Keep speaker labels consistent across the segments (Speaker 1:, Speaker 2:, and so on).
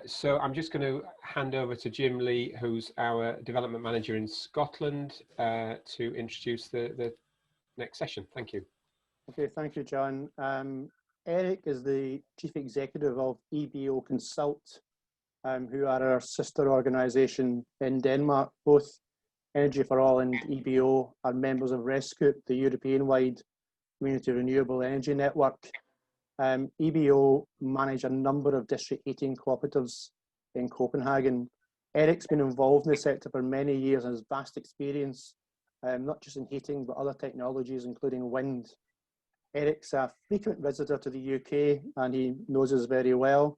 Speaker 1: So I'm just going to hand over to Jim Lee, who's our development manager in Scotland, to introduce the next session. Thank you.
Speaker 2: Okay, thank you, John. Eric is the Chief Executive of EBO Consult, who are our sister organisation in Denmark. Both Energy for All and EBO are members of RESCUP, the European-wide Community Renewable Energy Network. EBO manage a number of district heating cooperatives in Copenhagen. Eric's been involved in the sector for many years and has vast experience, not just in heating, but other technologies, including wind. Eric's a frequent visitor to the UK and he knows us very well.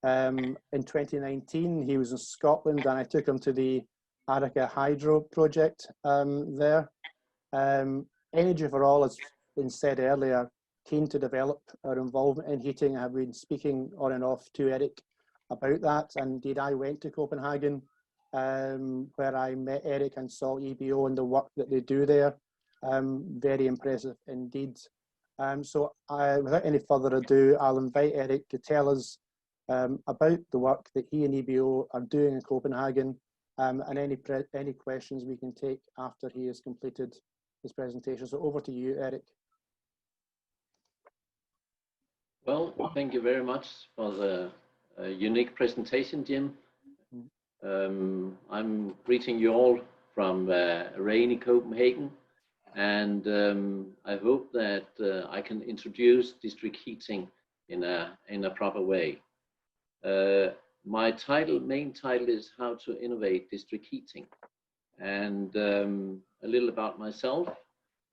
Speaker 2: In 2019, he was in Scotland and I took him to the Arica Hydro project there. Energy for All, as been said earlier, keen to develop our involvement in heating. I have been speaking on and off to Eric about that. And indeed, I went to Copenhagen where I met Eric and saw EBO and the work that they do there. Very impressive indeed. So without any further ado, I'll invite Eric to tell us about the work that he and EBO are doing in Copenhagen, and any questions we can take after he has completed his presentation. So over to you, Eric.
Speaker 3: Well, thank you very much for the unique presentation, Jim. I'm greeting you all from rainy Copenhagen, and I hope that I can introduce district heating in a proper way. My main title is How to Innovate District Heating, and a little about myself.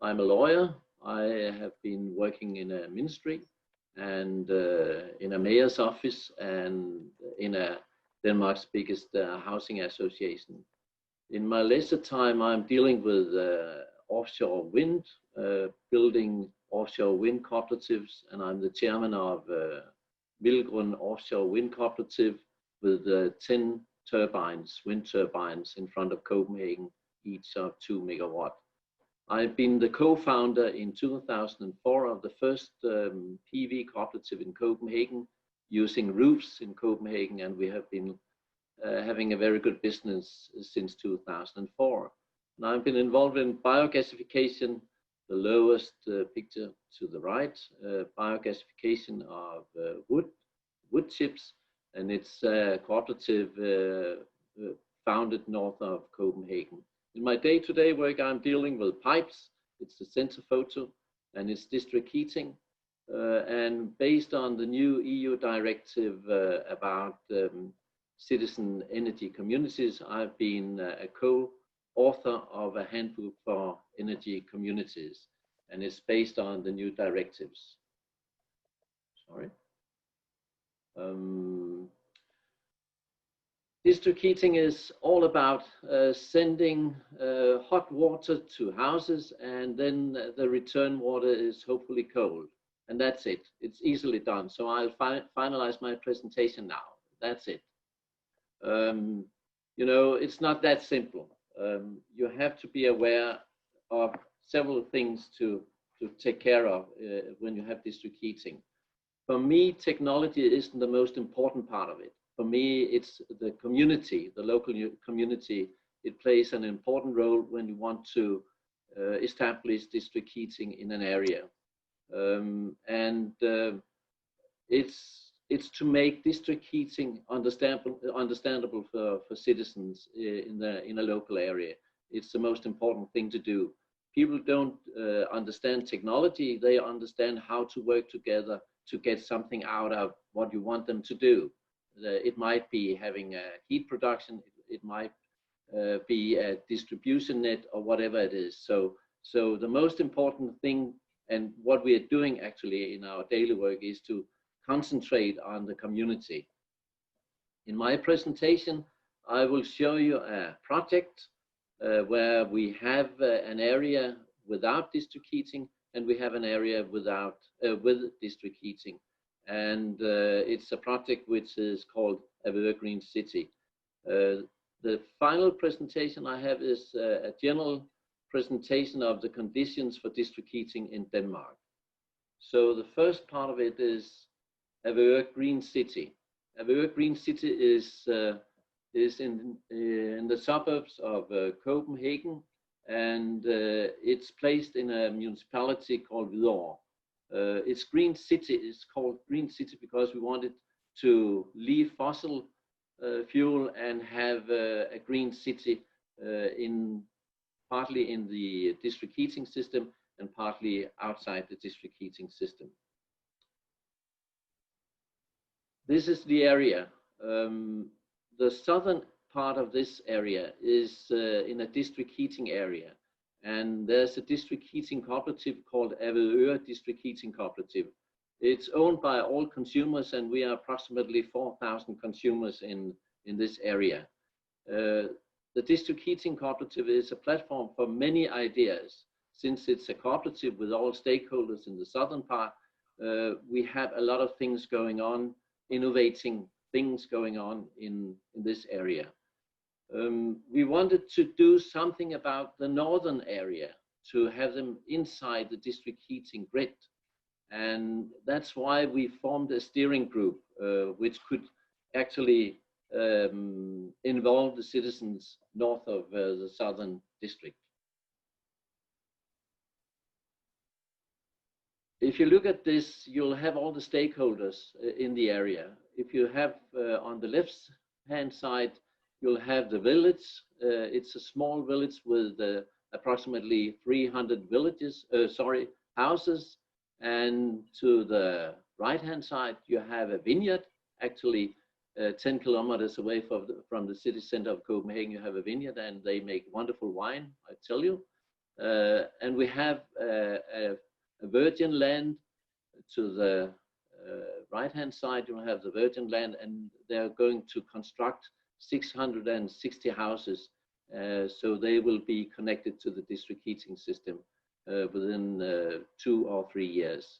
Speaker 3: I'm a lawyer. I have been working in a ministry and in a mayor's office and in Denmark's biggest housing association. In my leisure time, I'm dealing with offshore wind, building offshore wind cooperatives, and I'm the chairman of Milgrund Offshore Wind Cooperative with 10 turbines, wind turbines in front of Copenhagen, each of 2 megawatt. I've been the co-founder in 2004 of the first PV cooperative in Copenhagen, using roofs in Copenhagen, and we have been having a very good business since 2004. And I've been involved in biogasification, the lowest picture to the right, biogasification of wood chips, and it's a cooperative founded north of Copenhagen. In my day-to-day work, I'm dealing with pipes. It's the center photo, and it's district heating. And based on the new EU directive about citizen energy communities, I've been a co-author of a handbook for energy communities, and it's based on the new directives. Sorry. District heating is all about sending hot water to houses, and then the return water is hopefully cold. And that's it. It's easily done. So I'll finalize my presentation now. That's it. You know, it's not that simple. You have to be aware of several things to take care of when you have district heating. For me, technology isn't the most important part of it. For me, it's the community, the local community. It plays an important role when you want to establish district heating in an area. It's to make district heating understandable for citizens in a local area. It's the most important thing to do. People don't understand technology. They understand how to work together to get something out of what you want them to do. It might be having a heat production. It might be a distribution net or whatever it is. So the most important thing, and what we are doing actually in our daily work, is to concentrate on the community. In my presentation, I will show you a project where we have an area without district heating, and we have an area without with district heating. And it's a project which is called Avedøre Green City. The final presentation I have is a general presentation of the conditions for district heating in Denmark. So the first part of it is Avedøre Green City. Avedøre Green City is in the suburbs of Copenhagen, and it's placed in a municipality called Hvidovre. It's Green City. It's called Green City because we wanted to leave fossil fuel and have a green city partly in the district heating system and partly outside the district heating system. This is the area. The southern part of this area is in a district heating area. And there's a district heating cooperative called Avedøre District Heating Cooperative. It's owned by all consumers, and we are approximately 4,000 consumers in this area. The district heating cooperative is a platform for many ideas. Since it's a cooperative with all stakeholders in the southern part, we have a lot of things going on, innovating things going on in this area. We wanted to do something about the northern area, to have them inside the district heating grid. And that's why we formed a steering group, which could actually involve the citizens north of the southern district. If you look at this, you'll have all the stakeholders in the area. If you have on the left-hand side, you'll have the village. It's a small village with approximately 300 houses. And to the right-hand side, you have a vineyard. Actually, 10 kilometers away from the city center of Copenhagen, you have a vineyard, and they make wonderful wine, I tell you. And we have a virgin land. To the right-hand side, you have the virgin land, and they're going to construct 660 houses. So they will be connected to the district heating system within 2 or 3 years.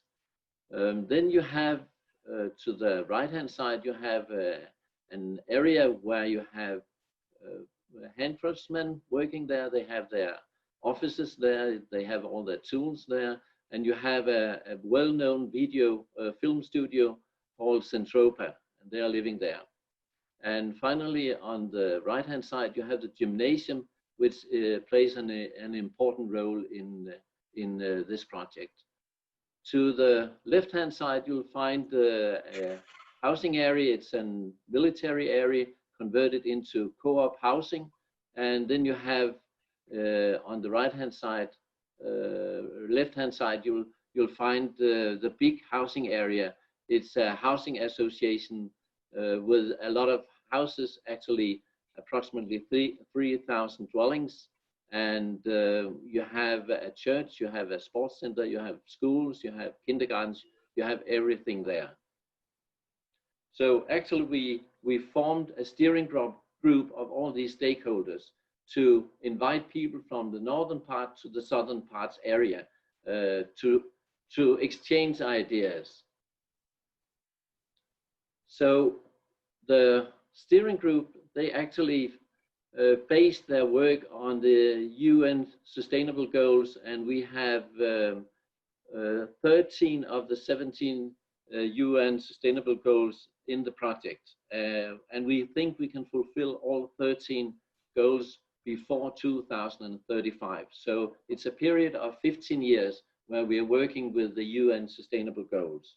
Speaker 3: Then you have to the right-hand side, you have an area where you have hand craftsmen working there. They have their offices there. They have all their tools there. And you have a well-known video film studio called Centropa, and they are living there. And finally, on the right-hand side, you have the gymnasium, which plays an important role in this project. To the left-hand side, you'll find a housing area. It's a military area converted into co-op housing. And then you have on the right-hand side, left-hand side, you'll find the big housing area. It's a housing association with a lot of houses, actually approximately 3,000 dwellings. And you have a church, you have a sports center, you have schools, you have kindergartens, you have everything there. So actually we formed a steering group of all these stakeholders to invite people from the northern part to the southern parts area to exchange ideas. So the steering group, they actually based their work on the UN Sustainable Goals, and we have 13 of the 17 UN Sustainable Goals in the project. And we think we can fulfill all 13 goals before 2035. So it's a period of 15 years where we are working with the UN Sustainable Goals.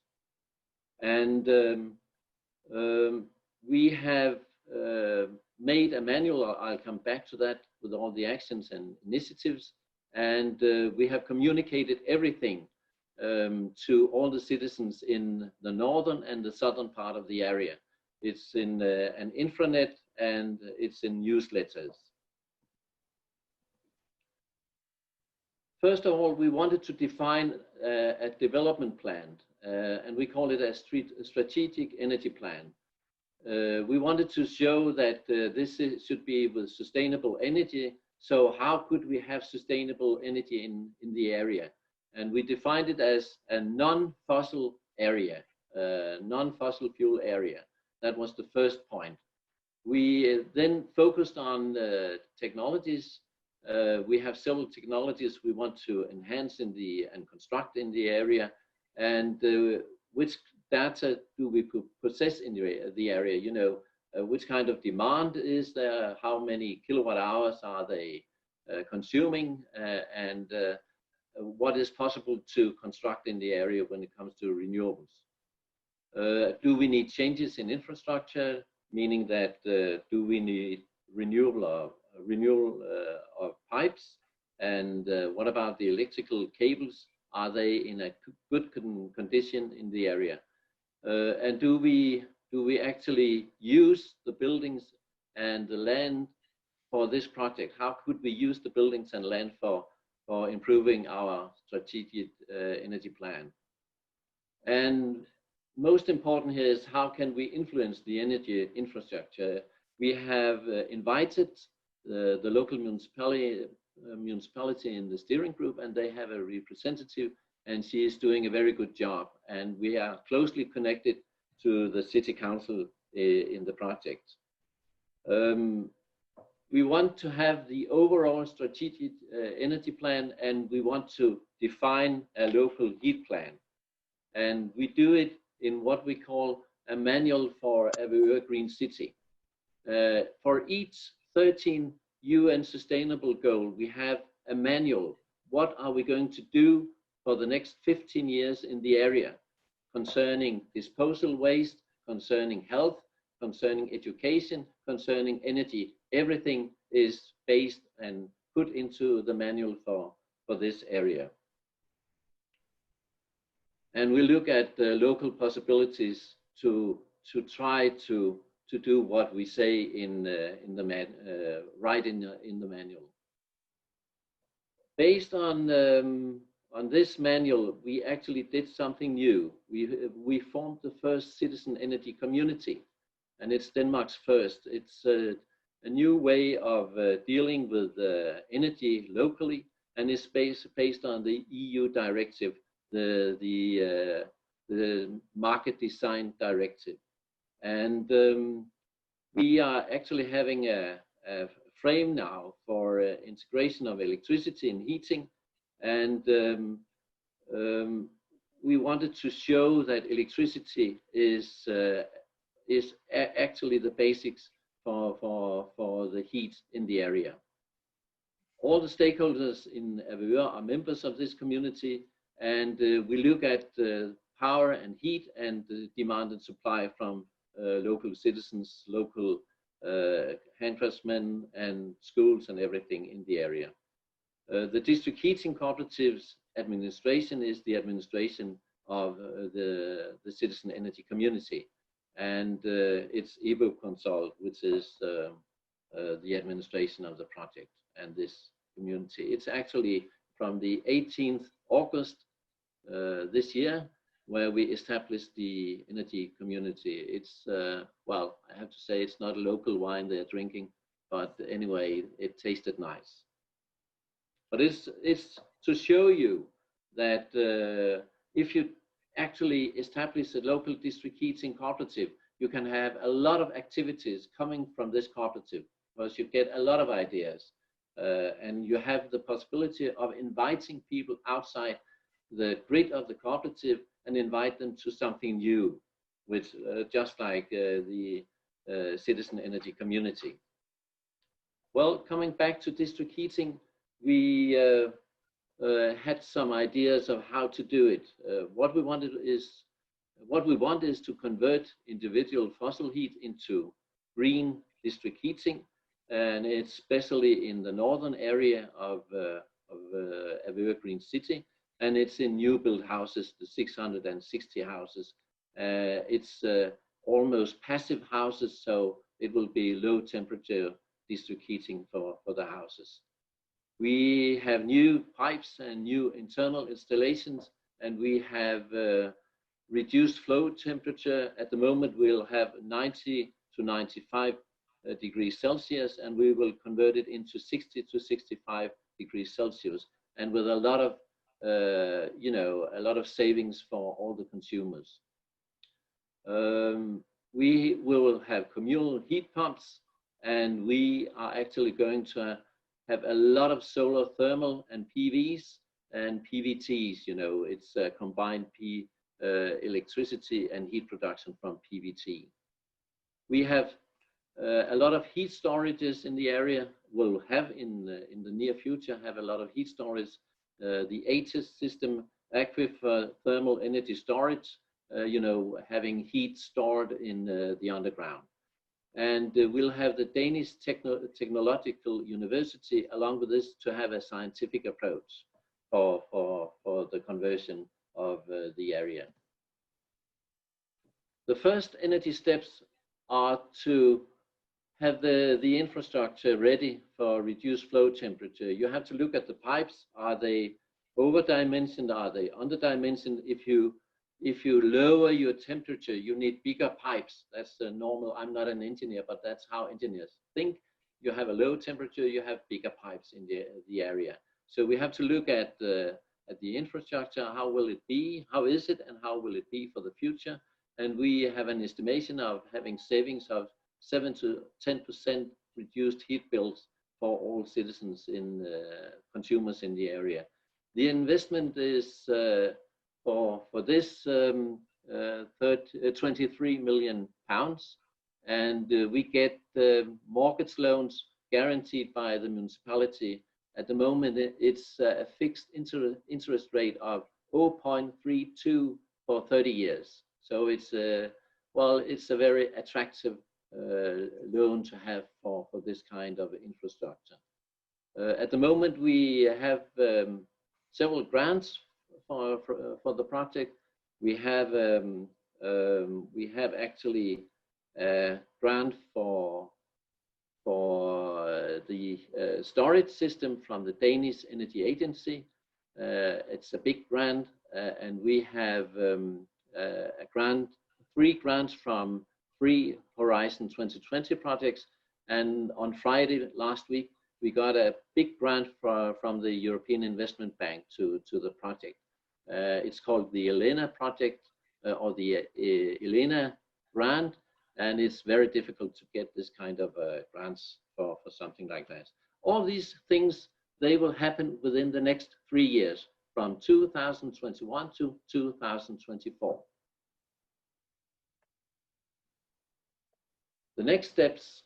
Speaker 3: And we have made a manual. I'll come back to that, with all the actions and initiatives. And we have communicated everything to all the citizens in the northern and the southern part of the area. It's in an intranet, and it's in newsletters. First of all, we wanted to define a development plan, and we call it a strategic energy plan. We wanted to show that this should be with sustainable energy. So how could we have sustainable energy in the area? And we defined it as a non-fossil area, non-fossil fuel area. That was the first point. We then focused on technologies. We have several technologies we want to enhance and construct in the area, and which data do we possess in the area? You know, which kind of demand is there? How many kilowatt hours are they consuming? And what is possible to construct in the area when it comes to renewables? Do we need changes in infrastructure, meaning that do we need renewal of pipes? And what about the electrical cables? Are they in a good condition in the area? And do we actually use the buildings and the land for this project? How could we use the buildings and land for improving our strategic energy plan? And most important here is how can we influence the energy infrastructure? We have invited the local municipality in the steering group, and they have a representative, and she is doing a very good job. And we are closely connected to the city council in the project. We want to have the overall strategic energy plan, and we want to define a local heat plan. And we do it in what we call a manual for Avedøre Green City. For each 13 UN sustainable goal, we have a manual. What are we going to do for the next 15 years in the area concerning disposal waste, concerning health, concerning education, concerning energy? Everything is based and put into the manual for this area. And we look at the local possibilities to try to do what we say in the manual. Based on this manual, we actually did something new. We formed the first citizen energy community, and it's Denmark's first. It's a new way of dealing with energy locally, and it's based on the EU directive, the market design directive. And we are actually having a frame now for integration of electricity and heating. And we wanted to show that electricity is actually the basics for the heat in the area. All the stakeholders in Avedøre are members of this community, and we look at power and heat and demand and supply from local citizens, local handcraftsmen and schools and everything in the area. The district heating cooperatives administration is the administration of the citizen energy community, and it's Eboconsult, which is the administration of the project and this community. It's actually from the 18th August this year where we established the energy community. It's, well, I have to say it's not a local wine they're drinking, but anyway, it tasted nice. But it's to show you that if you actually establish a local district heating cooperative, you can have a lot of activities coming from this cooperative, because you get a lot of ideas. And you have the possibility of inviting people outside the grid of the cooperative and invite them to something new, which just like the citizen energy community. Well, coming back to district heating, we had some ideas of how to do it. What we want is to convert individual fossil heat into green district heating, and especially in the northern area of Avedøre Green City, and it's in new build houses, the 660 houses. It's almost passive houses, so it will be low temperature district heating for the houses. We have new pipes and new internal installations, and we have reduced flow temperature. At the moment, we'll have 90 to 95 degrees Celsius, and we will convert it into 60 to 65 degrees Celsius, and with a lot of a lot of savings for all the consumers. We will have communal heat pumps, and we are actually going to have a lot of solar thermal and PVs and PVTs. You know, it's combined electricity and heat production from PVT. We have a lot of heat storages in the area. Will have in the near future have a lot of heat storage. The ATIS system, Aquifer Thermal Energy Storage, having heat stored in the underground. And we'll have the Danish Technological University along with this to have a scientific approach for the conversion of the area. The first energy steps are to have the infrastructure ready for reduced flow temperature. You have to look at the pipes. Are they over-dimensioned? Are they under-dimensioned? If you lower your temperature, you need bigger pipes. That's the normal. I'm not an engineer, but that's how engineers think. You have a low temperature, you have bigger pipes in the area. So we have to look at the infrastructure. How will it be? How is it? And how will it be for the future? And we have an estimation of having savings of 7 to 10% reduced heat bills for all citizens in consumers in the area. The investment is for this 23 million pounds, and we get mortgage loans guaranteed by the municipality. At the moment, it's a fixed interest rate of 0.32 for 30 years. So it's a very attractive loan to have for this kind of infrastructure. At the moment, we have several grants for the project. We have actually a grant for the storage system from the Danish Energy Agency. It's a big grant, and we have three grants from 3 Horizon 2020 projects. And on Friday last week, we got a big grant from the European Investment Bank to the project. It's called the ELENA project or the ELENA grant, and it's very difficult to get this kind of grants for something like that. All these things, they will happen within the next 3 years, from 2021 to 2024. The next steps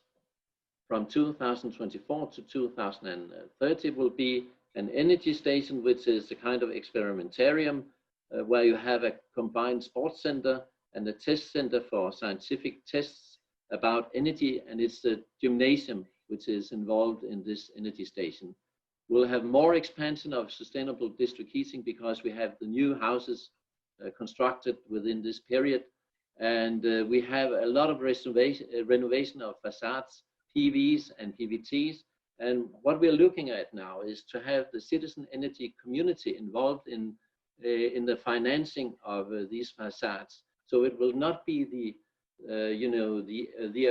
Speaker 3: from 2024 to 2030 will be an energy station, which is a kind of experimentarium where you have a combined sports center and a test center for scientific tests about energy, and it's the gymnasium which is involved in this energy station. We'll have more expansion of sustainable district heating because we have the new houses constructed within this period, and we have a lot of renovation of facades, PVs and PVTs. And what we're looking at now is to have the citizen energy community involved in the financing of these facades. So it will not be the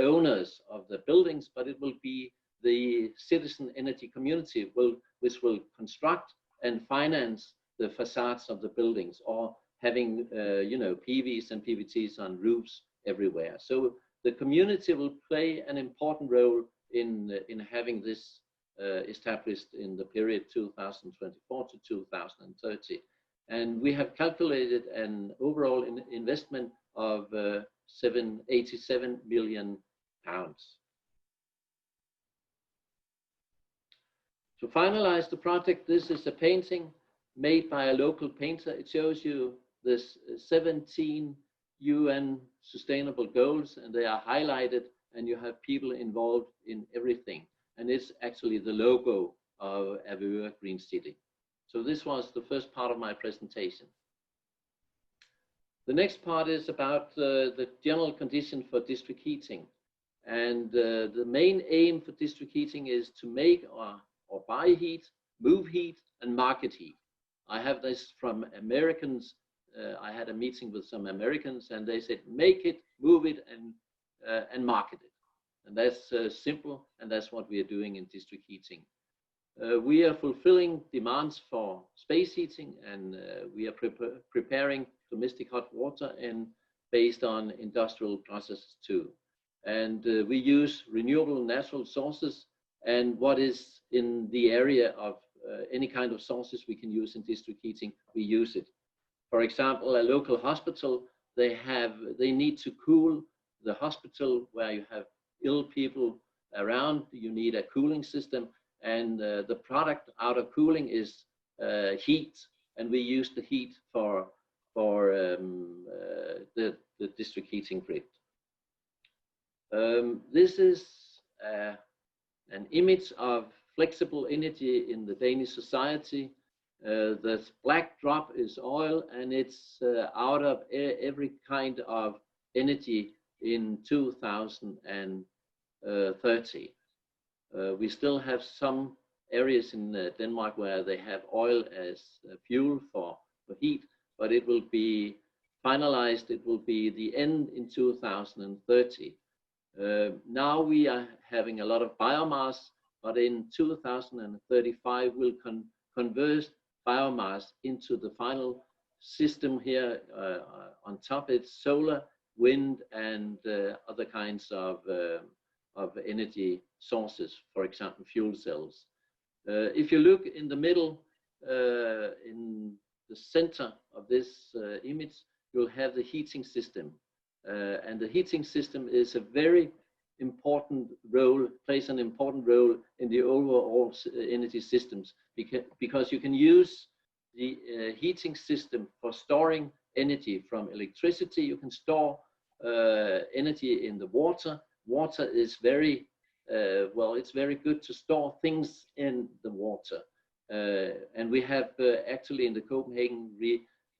Speaker 3: owners of the buildings, but it will be the citizen energy community which will construct and finance the facades of the buildings, or having PVs and PVTs on roofs everywhere. So the community will play an important role in having this established in the period 2024 to 2030. And we have calculated an overall investment of 87 million pounds. To finalize the project, this is a painting made by a local painter. It shows you this 17 UN sustainable goals, and they are highlighted, and you have people involved in everything. And it's actually the logo of Avedøre Green City. So this was the first part of my presentation. The next part is about the general condition for district heating. And the main aim for district heating is to make or buy heat, move heat, and market heat. I have this from Americans. I had a meeting with some Americans, and they said, make it, move it, and market it. And that's simple, and that's what we are doing in district heating. We are fulfilling demands for space heating, and we are preparing domestic hot water based on industrial processes too. And we use renewable natural sources, and what is in the area of any kind of sources we can use in district heating, we use it. For example, a local hospital, they need to cool the hospital where you have ill people around. You need a cooling system, and the product out of cooling is heat, and we use the heat for the district heating grid. This is an image of flexible energy in the Danish society. The black drop is oil, and it's out of every kind of energy in 2030. We still have some areas in Denmark where they have oil as fuel for heat, but it will be finalized. It will be the end in 2030. Now we are having a lot of biomass, but in 2035 we'll convert biomass into the final system here. On top it's solar, wind, and other kinds of energy sources, for example fuel cells. If you look in the middle, in the center of this image, you'll have the heating system. And the heating system is a very important role, plays an important role in the overall energy systems, because you can use the heating system for storing energy from electricity. You can store energy in the water. Water is very, well, it's very good to store things in the water. And we have actually in the Copenhagen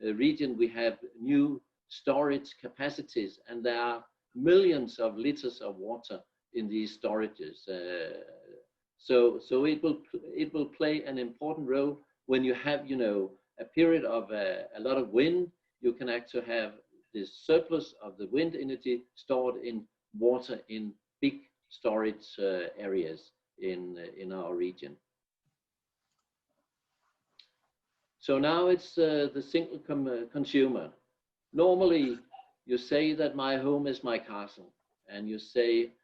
Speaker 3: region, we have new storage capacities, and there are millions of liters of water in these storages. So it will play an important role when you have, you know, a period of a lot of wind. You can actually have this surplus of the wind energy stored in water in big storage areas in our region. So now it's the single consumer. Normally, you say that my home is my castle, and you say,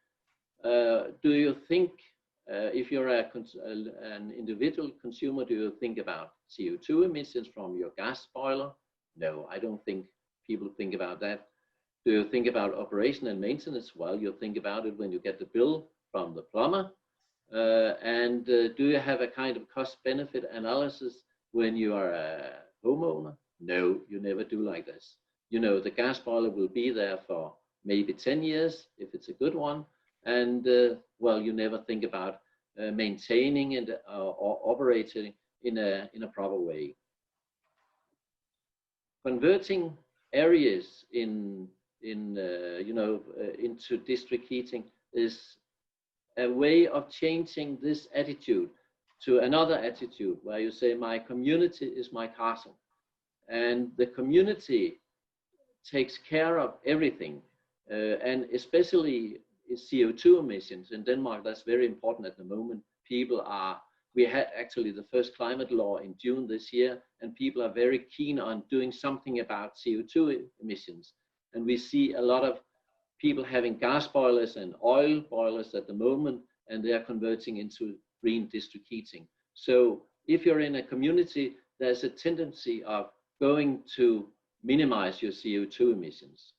Speaker 3: do you think, if you're an individual consumer, do you think about CO2 emissions from your gas boiler? No, I don't think people think about that. Do you think about operation and maintenance? Well, you think about it when you get the bill from the plumber. And do you have a kind of cost-benefit analysis when you are a homeowner? No, you never do like this. You know, the gas boiler will be there for maybe 10 years if it's a good one. And well, you never think about maintaining and or operating in a proper way. Converting areas into district heating is a way of changing this attitude to another attitude where you say my community is my castle, and the community takes care of everything, and especially CO2 emissions in Denmark. That's very important at the moment. We had actually the first climate law in June this year, and people are very keen on doing something about CO2 emissions. And we see a lot of people having gas boilers and oil boilers at the moment, and they are converting into green district heating. So if you're in a community, there's a tendency of going to minimize your CO2 emissions.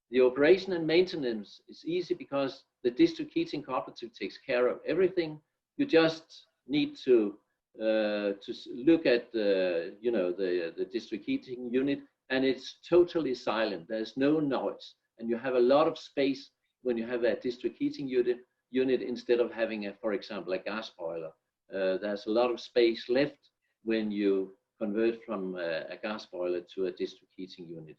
Speaker 3: The operation and maintenance is easy because the district heating cooperative takes care of everything. You just need to look at the district heating unit, and it's totally silent. There's no noise, and you have a lot of space when you have a district heating unit instead of having for example, a gas boiler. There's a lot of space left when you convert from a gas boiler to a district heating unit.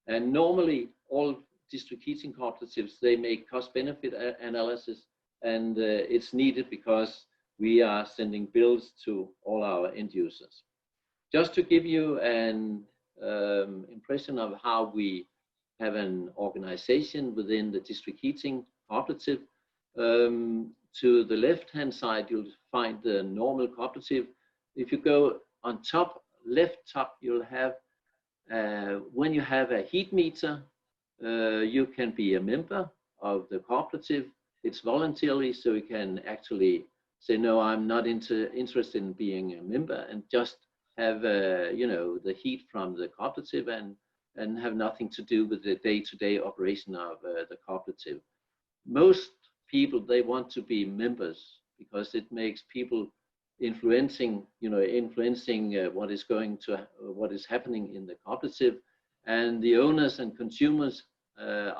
Speaker 3: And normally all district heating cooperatives, they make cost-benefit analysis, and it's needed because we are sending bills to all our end users. Just to give you an impression of how we have an organization within the district heating cooperative, to the left-hand side, you'll find the normal cooperative. If you go on top, left top, you'll have, when you have a heat meter, you can be a member of the cooperative. It's voluntarily, so you can actually say, no, I'm not interested in being a member, and just have the heat from the cooperative and have nothing to do with the day-to-day operation of the cooperative. Most people, they want to be members because it makes people influencing what is happening in the cooperative, and the owners and consumers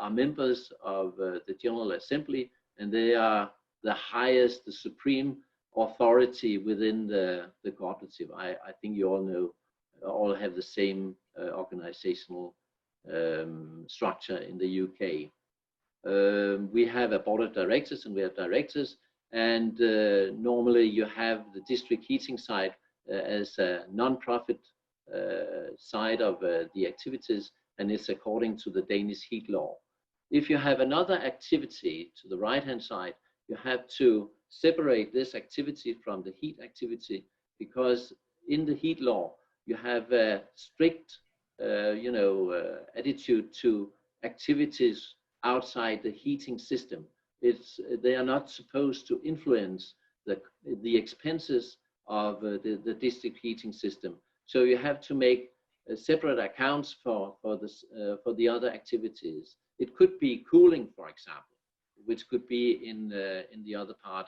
Speaker 3: are members of the General Assembly, and they are the highest, the supreme authority within the cooperative. I think you all know, all have the same organizational structure in the UK. We have a board of directors and we have directors, and normally you have the district heating side as a non-profit side of the activities, and it's according to the Danish heat law. If you have another activity to the right-hand side, you have to separate this activity from the heat activity, because in the heat law you have a strict attitude to activities outside the heating system. They are not supposed to influence the expenses of the district heating system. So you have to make separate accounts for the other activities. It could be cooling, for example, which could be in the other part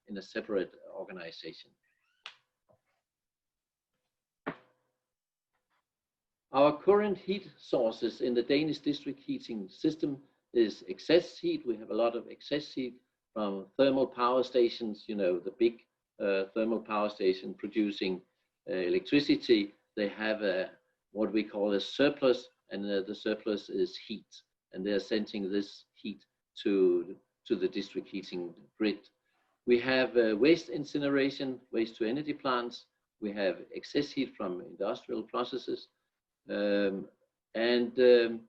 Speaker 3: in a separate organization. Our current heat sources in the Danish district heating system is excess heat. We have a lot of excess heat from thermal power stations, the big thermal power station producing electricity. They have what we call a surplus, and the surplus is heat, and they're sending this heat to the district heating grid. We have waste incineration, waste to energy plants. We have excess heat from industrial processes.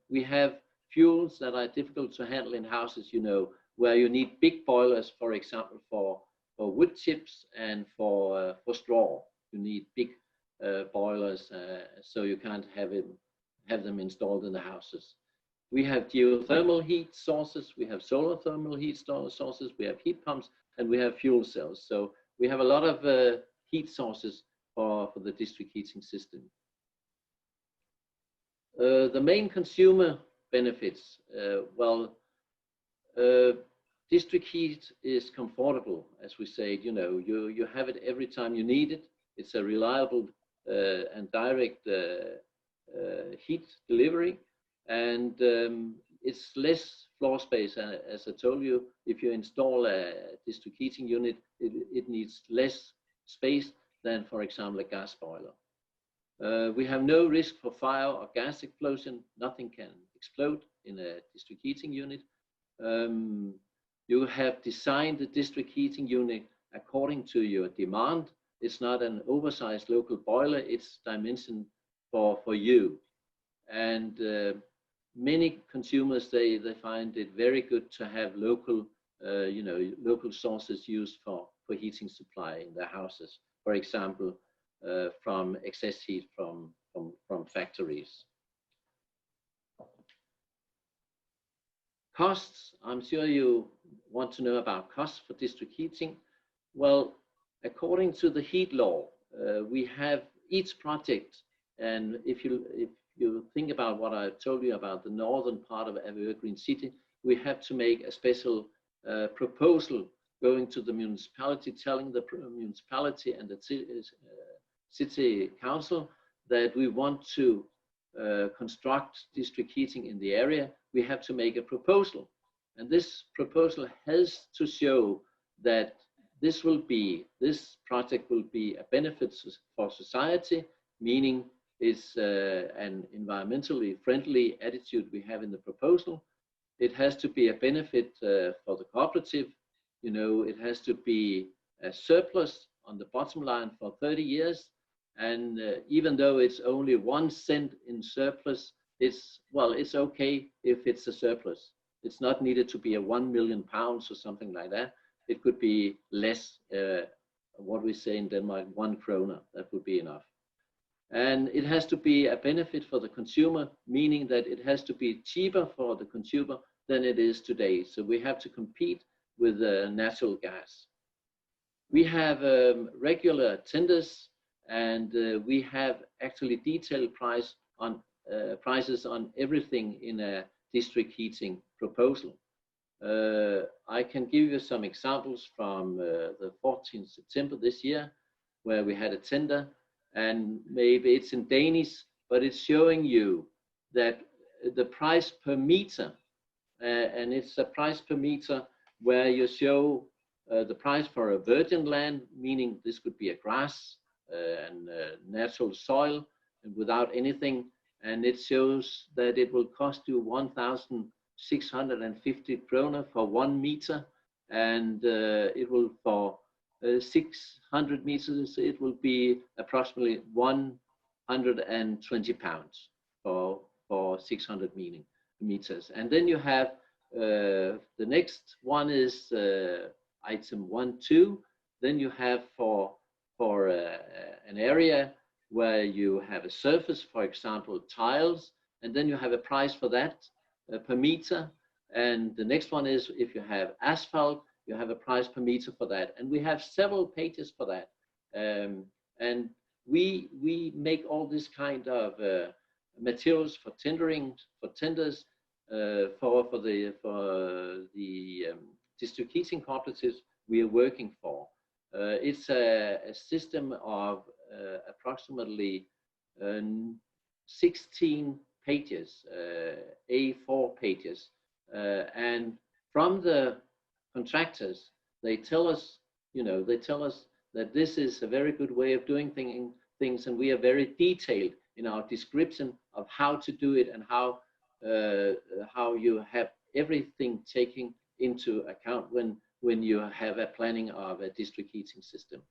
Speaker 3: We have fuels that are difficult to handle in houses, where you need big boilers, for example, for wood chips and for straw. You need big boilers, so you can't have them installed in the houses. We have geothermal heat sources, we have solar thermal heat sources, we have heat pumps, and we have fuel cells. So we have a lot of heat sources for the district heating system. The main consumer benefits, district heat is comfortable, as we say. You have it every time you need it. It's a reliable and direct heat delivery, and it's less floor space. As I told you, if you install a district heating unit, it needs less space than, for example, a gas boiler. We have no risk for fire or gas explosion. Nothing can explode in a district heating unit. You have designed the district heating unit according to your demand. It's not an oversized local boiler, it's dimensioned for you. And many consumers, they find it very good to have local sources used for heating supply in their houses. For example, from excess heat from factories. Costs, I'm sure you want to know about costs for district heating. Well, according to the heat law, we have each project, and if you think about what I told you about the northern part of Avedøre Green City, we have to make a special proposal going to the municipality, telling the municipality and the city council that we want to construct district heating in the area. We have to make a proposal, and this proposal has to show that this project will be a benefit for society, meaning it's an environmentally friendly attitude we have in the proposal. It has to be a benefit for the cooperative. It has to be a surplus on the bottom line for 30 years. And even though it's only 1 cent in surplus, it's okay if it's a surplus. It's not needed to be a 1 million pounds or something like that. It could be less, what we say in Denmark, 1 kroner, that would be enough. And it has to be a benefit for the consumer, meaning that it has to be cheaper for the consumer than it is today. So we have to compete with natural gas. We have regular tenders, and we have actually detailed prices on everything in a district heating proposal. I can give you some examples from the 14th September this year, where we had a tender, and maybe it's in Danish, but it's showing you that the price per meter, and it's a price per meter where you show the price for a virgin land, meaning this could be a grass and natural soil and without anything, and it shows that it will cost you 1,650 kroner for 1 meter, and it will for 600 meters, it will be approximately 120 pounds for 600 meters. And then you have the next one is item 1.2. Then you have for an area where you have a surface, for example, tiles, and then you have a price for that per meter. And the next one is if you have asphalt, you have a price per meter for that. And we have several pages for that. And we make all this kind of materials for tenders for the district heating cooperatives we are working for. It's a system of approximately 16 pages, A4 pages, and from the contractors, they tell us that this is a very good way of doing things, and we are very detailed in our description of how to do it and how you have everything taken into account when you have a planning of a district heating system.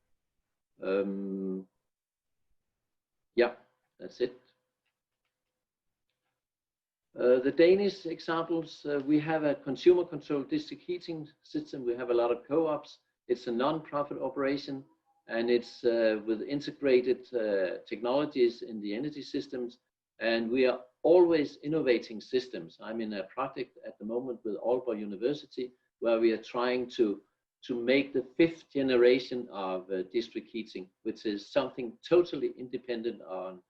Speaker 3: Yeah, that's it. The Danish examples, we have a consumer controlled district heating system. We have a lot of co-ops. It's a non-profit operation, and it's with integrated technologies in the energy systems. And we are always innovating systems. I'm in a project at the moment with Aalborg University, where we are trying to make the 5th generation of district heating, which is something totally independent on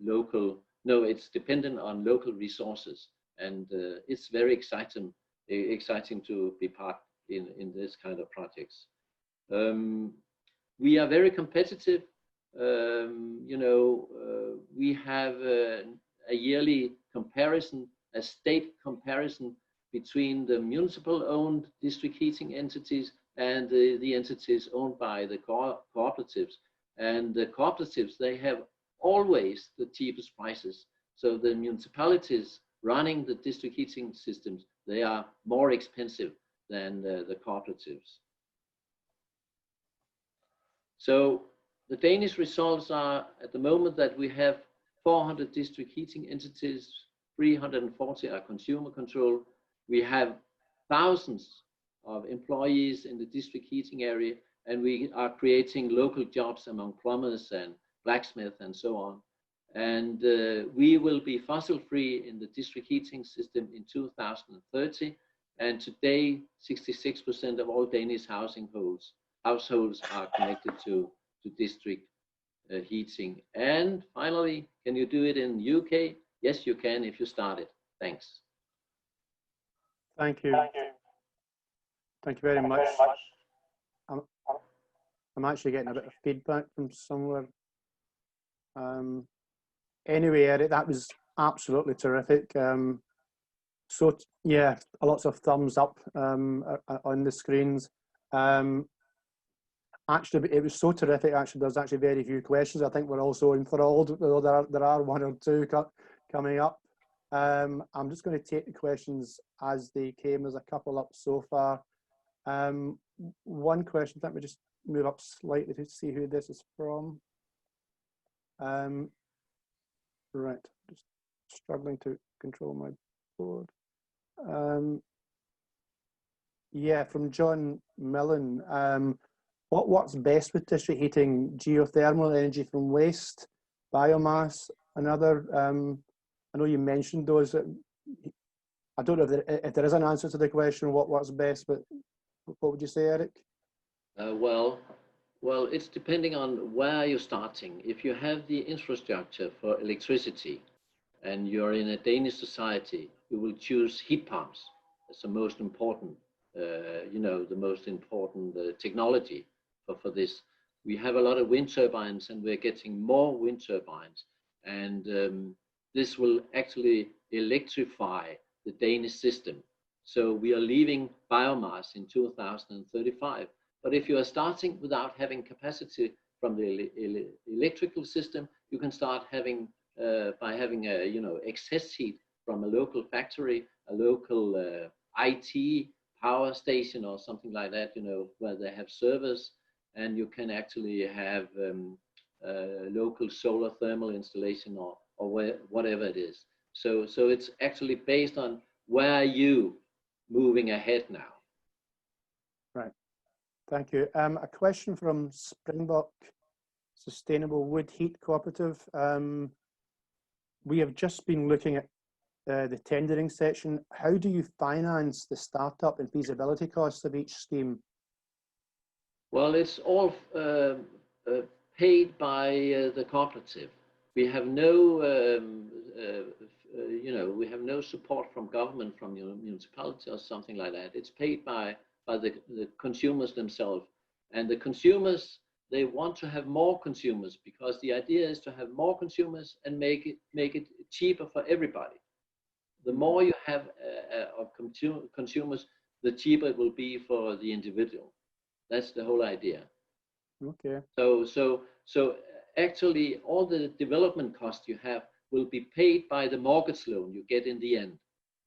Speaker 3: local. No, it's dependent on local resources, and it's very exciting to be part in this kind of projects. We are very competitive. We have a yearly comparison, a state comparison between the municipal-owned district heating entities and the entities owned by the cooperatives. And the cooperatives, they have always the cheapest prices. So the municipalities running the district heating systems, they are more expensive than the cooperatives. So the Danish results are at the moment that we have 400 district heating entities, 340 are consumer control. We have thousands of employees in the district heating area, and we are creating local jobs among plumbers and blacksmiths and so on. And we will be fossil-free in the district heating system in 2030. And today, 66% of all Danish households are connected to district heating. And finally, can you do it in UK? Yes, you can if you start it. Thanks.
Speaker 2: Thank you. Thank you very much. I'm actually getting a bit of feedback from somewhere. Anyway, Eric, that was absolutely terrific. So yeah, lots of thumbs up on the screens. Actually, it was so terrific. Actually, there's actually very few questions. I think we're also enthralled, though there are one or two coming up. I'm just going to take the questions as they came. There's a couple up so far. One question, let me just move up slightly to see who this is from. Right, just struggling to control my board. Yeah, from John Millen. What's best with district heating? Geothermal, energy from waste, biomass, another? I know you mentioned those. I don't know if there is an answer to the question, what's best, but what would you say, Eric?
Speaker 3: Well, Well, it's depending on where you're starting. If you have the infrastructure for electricity and you're in a Danish society, you will choose heat pumps as the most important, the most important technology for this. We have a lot of wind turbines and we're getting more wind turbines. And this will actually electrify the Danish system. So we are leaving biomass in 2035. But if you are starting without having capacity from the electrical system, you can start having by having a excess heat from a local factory, a local IT power station or something like that, where they have servers, and you can actually have local solar thermal installation or whatever it is. So it's actually based on where are you moving ahead now.
Speaker 2: Right. Thank you. A question from Springbok Sustainable Wood Heat Cooperative. We have just been looking at the tendering section. How do you finance the startup and feasibility costs of each scheme?
Speaker 3: Well, it's all paid by the cooperative. We have no, we have no support from government, from your municipality or something like that. It's paid by the consumers themselves, and the consumers, they want to have more consumers because the idea is to have more consumers and make it cheaper for everybody. The more you have of consumers, the cheaper it will be for the individual. That's the whole idea.
Speaker 2: Okay.
Speaker 3: So actually, all the development costs you have will be paid by the mortgage loan you get in the end.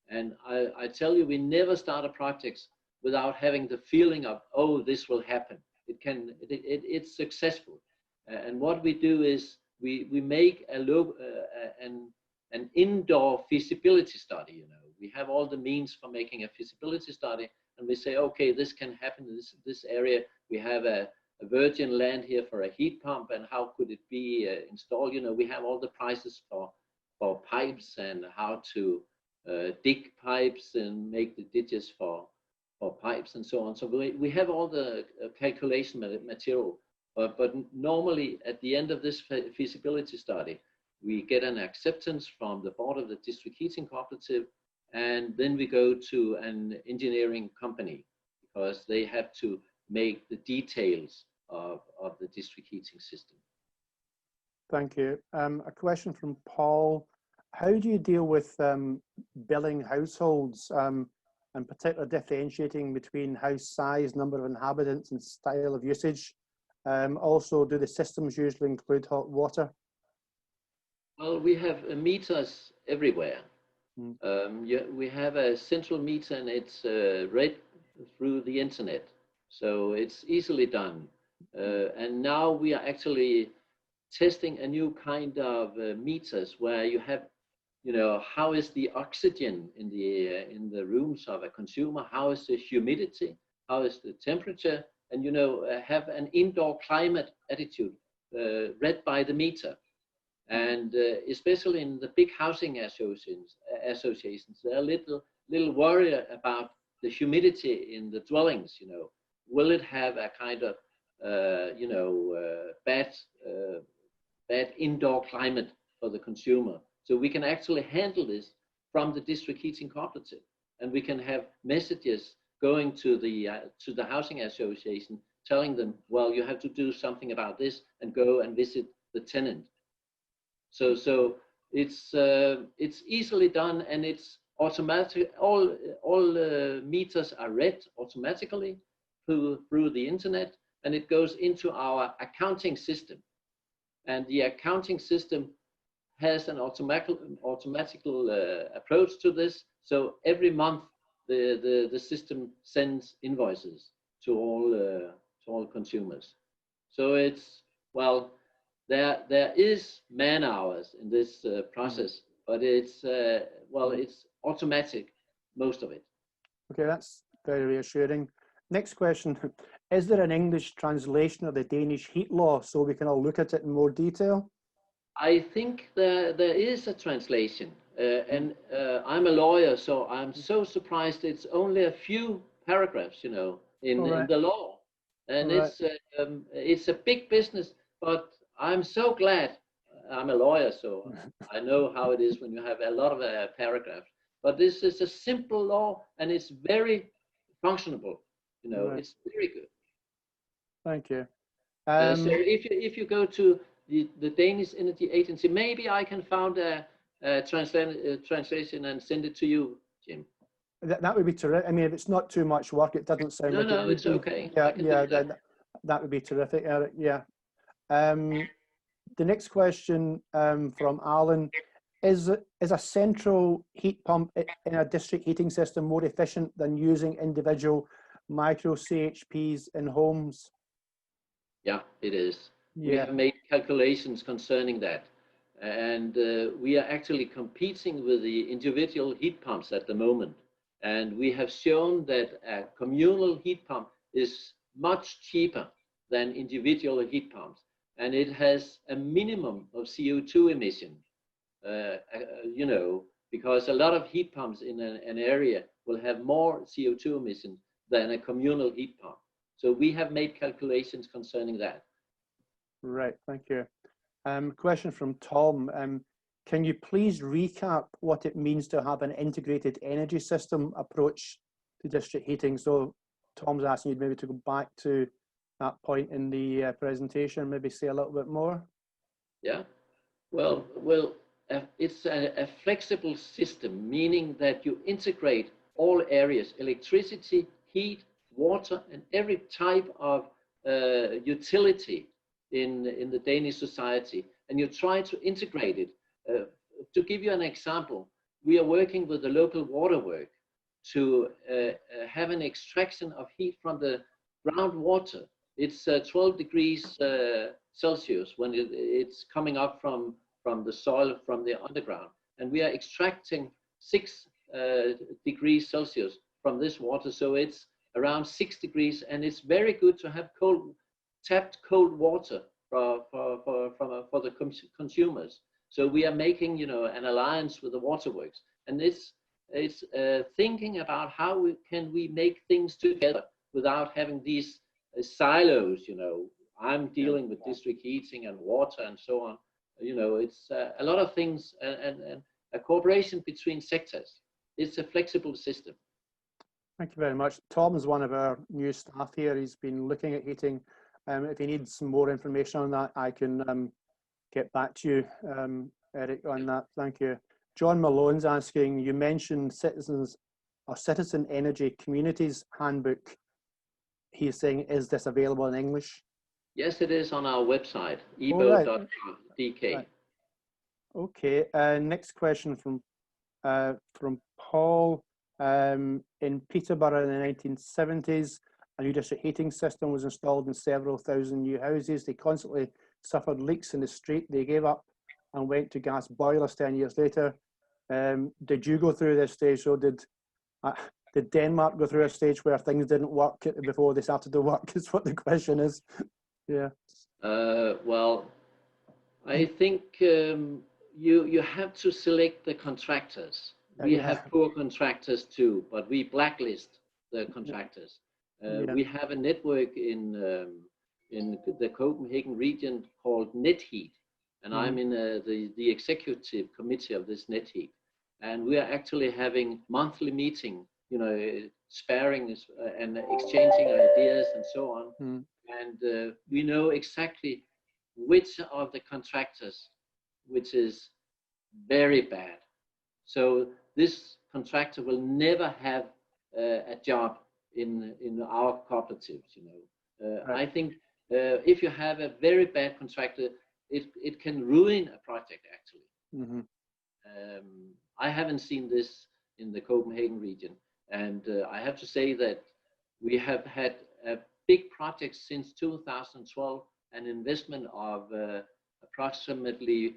Speaker 3: And I tell you, we never start a project without having the feeling of, oh, this will happen. It's successful. And what we do is we make an indoor feasibility study. We have all the means for making a feasibility study, and we say, okay, this can happen in this area. We have a virgin land here for a heat pump, and how could it be installed? We have all the prices for pipes and how to dig pipes and make the ditches for pipes and so on. So we have all the calculation material, but normally at the end of this feasibility study, we get an acceptance from the board of the district heating cooperative, and then we go to an engineering company because they have to make the details of the district heating system.
Speaker 2: Thank you. A question from Paul. How do you deal with billing households, and particularly differentiating between house size, number of inhabitants, and style of usage? Also, do the systems usually include hot water?
Speaker 3: Well, we have meters everywhere. We have a central meter, and it's read through the internet, so it's easily done. And now we are actually testing a new kind of meters where you have, how is the oxygen in the rooms of a consumer? How is the humidity? How is the temperature? And have an indoor climate attitude read by the meter. And especially in the big housing associations, they're a little worried about the humidity in the dwellings. Will it have a kind of bad indoor climate for the consumer? So we can actually handle this from the district heating cooperative, and we can have messages going to the housing association telling them, well, you have to do something about this, and go and visit the tenant. So it's easily done, and it's automatic. All meters are read automatically through the internet, and it goes into our accounting system. And the accounting system has an automatical approach to this. So every month the system sends invoices to all consumers. So it's, well, there is man hours in this process, but it's it's automatic, most of it.
Speaker 2: Okay, that's very reassuring. Next question. Is there an English translation of the Danish heat law so we can all look at it in more detail?
Speaker 3: I think there is a translation, and I'm a lawyer, so I'm so surprised it's only a few paragraphs, in the law. and
Speaker 2: Right.
Speaker 3: it's a big business. But I'm so glad. I'm a lawyer, so I know how it is when you have a lot of paragraphs. But this is a simple law, and it's very functionable. You know,
Speaker 2: Right.
Speaker 3: it's very good.
Speaker 2: Thank you.
Speaker 3: So if you go to the Danish Energy Agency, maybe I can find a translation and send it to you, Jim.
Speaker 2: That would be terrific. I mean, if it's not too much work, it doesn't sound like it
Speaker 3: No,
Speaker 2: would
Speaker 3: it's
Speaker 2: be.
Speaker 3: okay.
Speaker 2: Yeah,
Speaker 3: I can
Speaker 2: yeah,
Speaker 3: do that.
Speaker 2: that would be terrific, Eric. Yeah. The next question from Alan is a central heat pump in a district heating system more efficient than using individual micro CHPs in homes?
Speaker 3: Yeah, it is. We
Speaker 2: Yeah.
Speaker 3: have made calculations concerning that. And we are actually competing with the individual heat pumps at the moment. And we have shown that a communal heat pump is much cheaper than individual heat pumps. And it has a minimum of CO2 emission, you know, because a lot of heat pumps in an area will have more CO2 emissions than a communal heat pump. So we have made calculations concerning that.
Speaker 2: Right, thank you. Question from Tom. Can you please recap what it means to have an integrated energy system approach to district heating? So Tom's asking you maybe to go back to that point in the presentation, maybe say a little bit more.
Speaker 3: Yeah, well, it's a flexible system, meaning that you integrate all areas, electricity, heat, water, and every type of utility in the Danish society, and you try to integrate it. To give you an example, we are working with the local waterwork to have an extraction of heat from the groundwater. It's 12 degrees Celsius when it's coming up from the soil, from the underground. And we are extracting 6 degrees Celsius from this water. So it's around 6 degrees, and it's very good to have tapped cold water for the consumers. So we are making, you know, an alliance with the waterworks, and it's thinking about how can we make things together without having these silos. You know, I'm dealing with district heating and water and so on. You know, it's a lot of things, and a cooperation between sectors. It's a flexible system.
Speaker 2: Thank you very much. Tom is one of our new staff here. He's been looking at heating. If you need some more information on that, I can get back to you, Eric, on that. Thank you. John Malone's asking, you mentioned Citizen Energy Communities Handbook. He's saying, is this available in English?
Speaker 3: Yes, it is on our website, ebo.dk.
Speaker 2: Right. Okay, next question from Paul. In Peterborough in the 1970s, a new district heating system was installed in several thousand new houses. They constantly suffered leaks in the street. They gave up and went to gas boilers 10 years later. Did you go through this stage? So did Denmark go through a stage where things didn't work before they started to work, is what the question is. Yeah.
Speaker 3: Well, I think you have to select the contractors. We have poor contractors too, but we blacklist the contractors. We have a network in the Copenhagen region called NetHeat, and I'm in the executive committee of this NetHeat, and we are actually having monthly meeting, you know, sparring and exchanging ideas and so on. And we know exactly which of the contractors which is very bad. So this contractor will never have a job in our cooperatives. You know, I think if you have a very bad contractor, it can ruin a project actually. I haven't seen this in the Copenhagen region, and I have to say that we have had a big project since 2012, an investment of approximately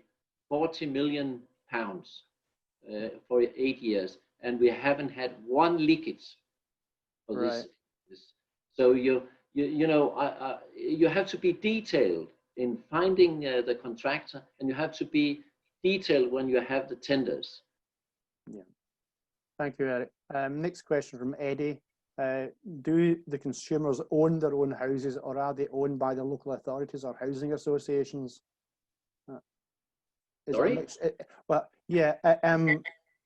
Speaker 3: 40 million pounds for 8 years, and we haven't had one leakage for this. So you know, you have to be detailed in finding the contractor, and you have to be detailed when you have the tenders.
Speaker 2: Yeah. Thank you, Eric. Next question from Eddie. do the consumers own their own houses, or are they owned by the local authorities or housing associations? Is it a
Speaker 3: Sorry?
Speaker 2: mix? Well, yeah,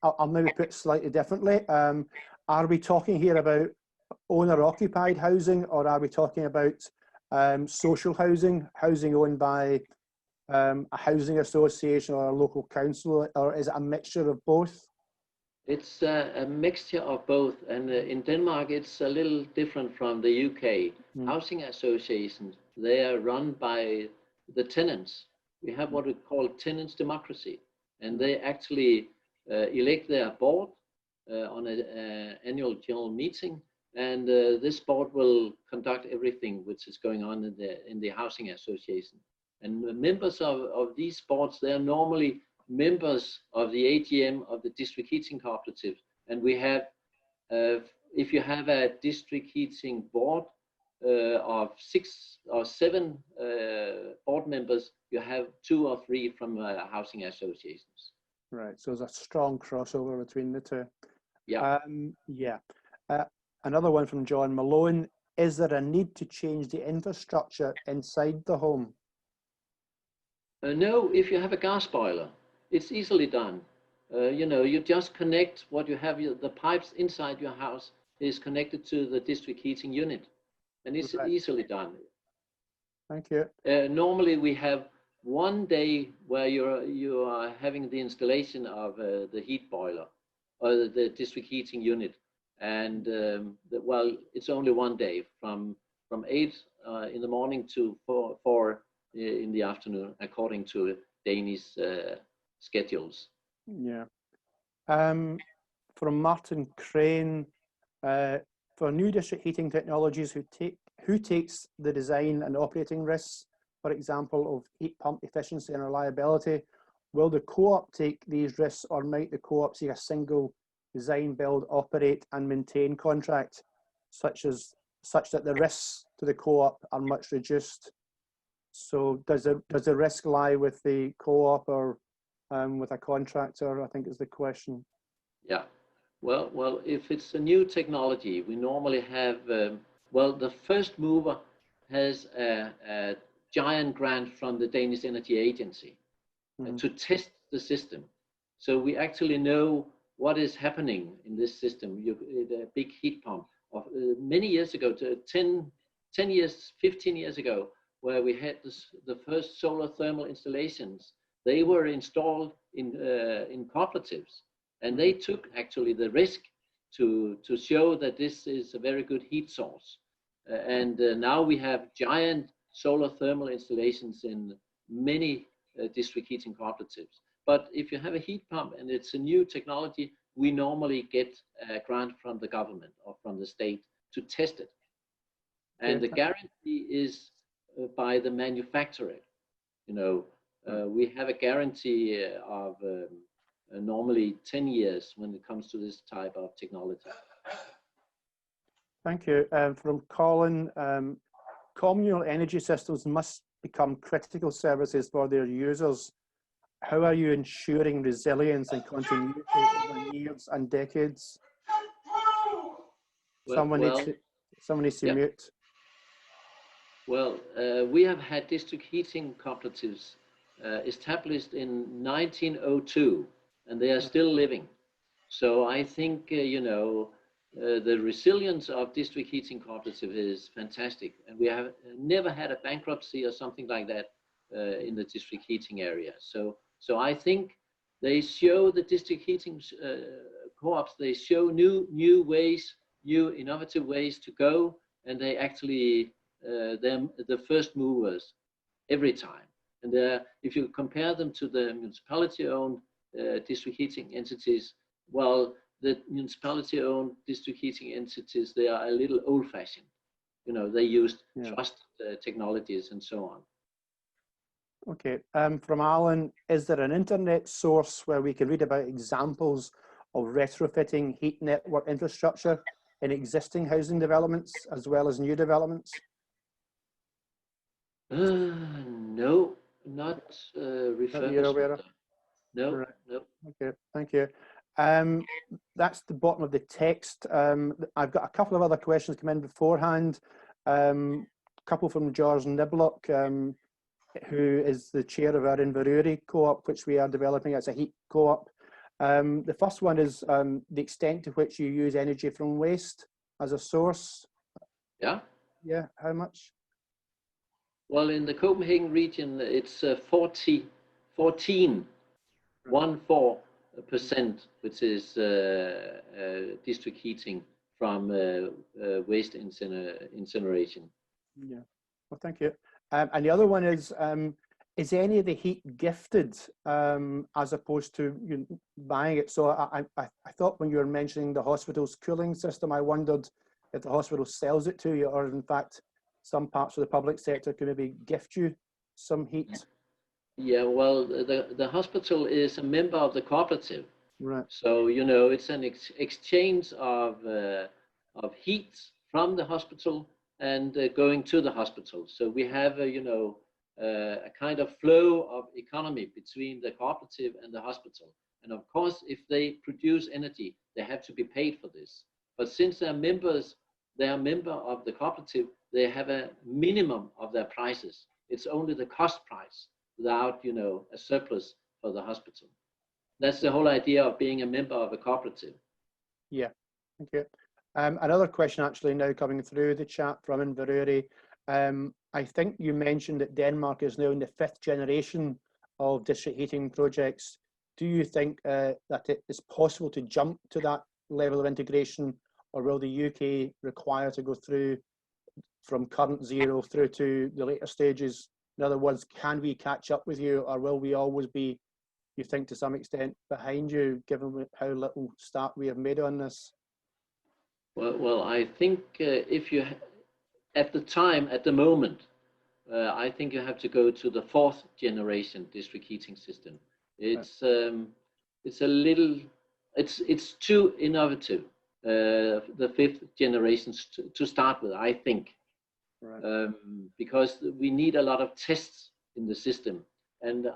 Speaker 2: I'll maybe put it slightly differently. Are we talking here about owner-occupied housing, or are we talking about social housing, housing owned by a housing association or a local council, or is it a mixture of both?
Speaker 3: It's a mixture of both, and in Denmark it's a little different from the UK. Housing associations, they are run by the tenants. We have what we call tenants democracy, and they actually elect their board on an annual general meeting, and this board will conduct everything which is going on in the housing association. And the members of these boards, they are normally members of the AGM of the district heating cooperative. And we have, if you have a district heating board of 6 or 7 board members, you have 2 or 3 from housing associations.
Speaker 2: Right, so there's a strong crossover between the two.
Speaker 3: Yeah.
Speaker 2: Another one from John Malone. Is there a need to change the infrastructure inside the home?
Speaker 3: No, if you have a gas boiler, it's easily done. You know, you just connect what you have, the pipes inside your house is connected to the district heating unit, and it's easily done.
Speaker 2: Thank you.
Speaker 3: Normally we have one day where you are having the installation of the heat boiler or the district heating unit, and well, it's only one day from 8 in the morning to 4 in the afternoon, according to Danish schedules.
Speaker 2: Yeah. From Martin Crane, for new district heating technologies, who takes the design and operating risks, for example, of heat pump efficiency and reliability? Will the co-op take these risks, or might the co-op see a single design, build, operate and maintain contract, such that the risks to the co-op are much reduced? So does the risk lie with the co-op or with a contractor, I think is the question.
Speaker 3: Yeah, well, if it's a new technology, we normally have, well, the first mover has a giant grant from the Danish Energy Agency to test the system. So we actually know what is happening in this system. The big heat pump of many years ago, 10 years, 15 years ago, where we had the first solar thermal installations. They were installed in cooperatives, and they took actually the risk to show that this is a very good heat source. Now we have giant solar thermal installations in many district heating cooperatives. But if you have a heat pump and it's a new technology, we normally get a grant from the government or from the state to test it. And the guarantee is by the manufacturer. You know, we have a guarantee of normally 10 years when it comes to this type of technology.
Speaker 2: Thank you. From Colin, communal energy systems must become critical services for their users. How are you ensuring resilience and continuity over years and decades? Someone needs to mute.
Speaker 3: Well, we have had district heating cooperatives established in 1902, and they are still living. So I think, you know, the resilience of district heating cooperative is fantastic. And we have never had a bankruptcy or something like that in the district heating area. So I think they show the district heating co-ops, they show new ways, new innovative ways to go, and they actually, they're the first movers every time. And if you compare them to the municipality-owned district heating entities, well, the municipality-owned district heating entities, they are a little old-fashioned. You know, they used trusted technologies and so on.
Speaker 2: Okay, from Alan, is there an internet source where we can read about examples of retrofitting heat network infrastructure in existing housing developments as well as new developments?
Speaker 3: No, not refurbishment. No,
Speaker 2: right.
Speaker 3: no.
Speaker 2: Okay, thank you. That's the bottom of the text. I've got a couple of other questions come in beforehand. A couple from George Niblock, who is the chair of our Inverurie co-op, which we are developing as a heat co-op. The first one is the extent to which you use energy from waste as a source.
Speaker 3: Yeah.
Speaker 2: Yeah, how much?
Speaker 3: Well, in the Copenhagen region, it's 14%, which is district heating from waste incineration.
Speaker 2: Yeah, well, thank you. And the other one is any of the heat gifted as opposed to buying it? So I thought when you were mentioning the hospital's cooling system, I wondered if the hospital sells it to you, or in fact, some parts of the public sector can maybe gift you some heat.
Speaker 3: Yeah, well, the hospital is a member of the cooperative.
Speaker 2: Right.
Speaker 3: So, it's an exchange of heat from the hospital and going to the hospital. So we have, a kind of flow of economy between the cooperative and the hospital. And of course, if they produce energy, they have to be paid for this. But since they are a member of the cooperative, they have a minimum of their prices. It's only the cost price without, a surplus for the hospital. That's the whole idea of being a member of a cooperative.
Speaker 2: Yeah, thank you. Another question actually now coming through the chat from Inverurie. I think you mentioned that Denmark is now in the 5th generation of district heating projects. Do you think that it is possible to jump to that level of integration, or will the UK require to go through from current 0 through to the later stages? In other words, can we catch up with you, or will we always be, you think, to some extent behind you, given how little start we have made on this?
Speaker 3: Well, I think if you, at the moment, I think you have to go to the 4th generation district heating system. It's it's too innovative. The 5th generation to start with, I think, right. Because we need a lot of tests in the system, and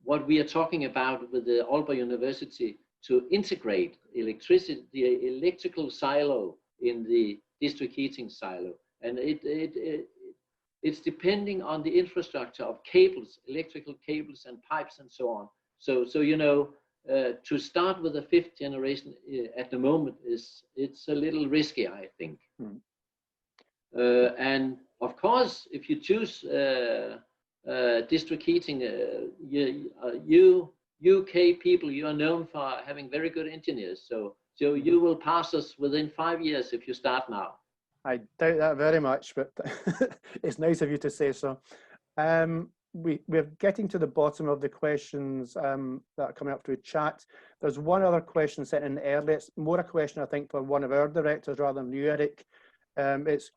Speaker 3: what we are talking about with the Aalborg University to integrate the electrical silo in the district heating silo, and it's depending on the infrastructure of cables, electrical cables and pipes and so on. So to start with the 5th generation at the moment it's a little risky, I think. And of course, if you choose district heating, you UK people, you are known for having very good engineers. So you will pass us within 5 years if you start now.
Speaker 2: I doubt that very much, but it's nice of you to say so. We're getting to the bottom of the questions that are coming up through chat. There's one other question sent in early. It's more a question, I think, for one of our directors rather than you, Eric. It's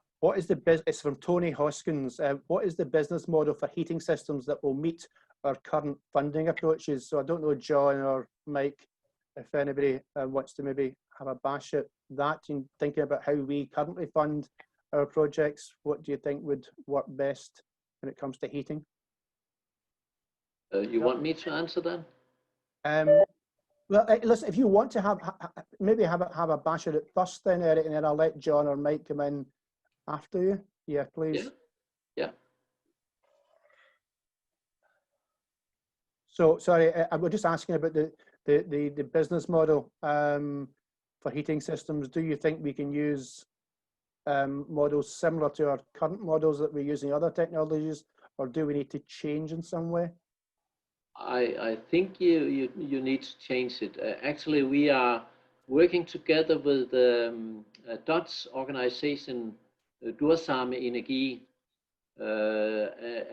Speaker 2: from Tony Hoskins. What is the business model for heating systems that will meet our current funding approaches? So I don't know, John or Mike, if anybody wants to maybe have a bash at that, in thinking about how we currently fund our projects. What do you think would work best when it comes to heating?
Speaker 3: You want me to answer that?
Speaker 2: Well, listen, if you want to have a bash at it first, then Eric, and then I'll let John or Mike come in after you. Yeah, please.
Speaker 3: Yeah.
Speaker 2: So sorry, I was just asking about the business model for heating systems. Do you think we can use models similar to our current models that we're using other technologies, or do we need to change in some way?
Speaker 3: I think you need to change it. Actually, we are working together with a Dutch organization, Duurzame Energie,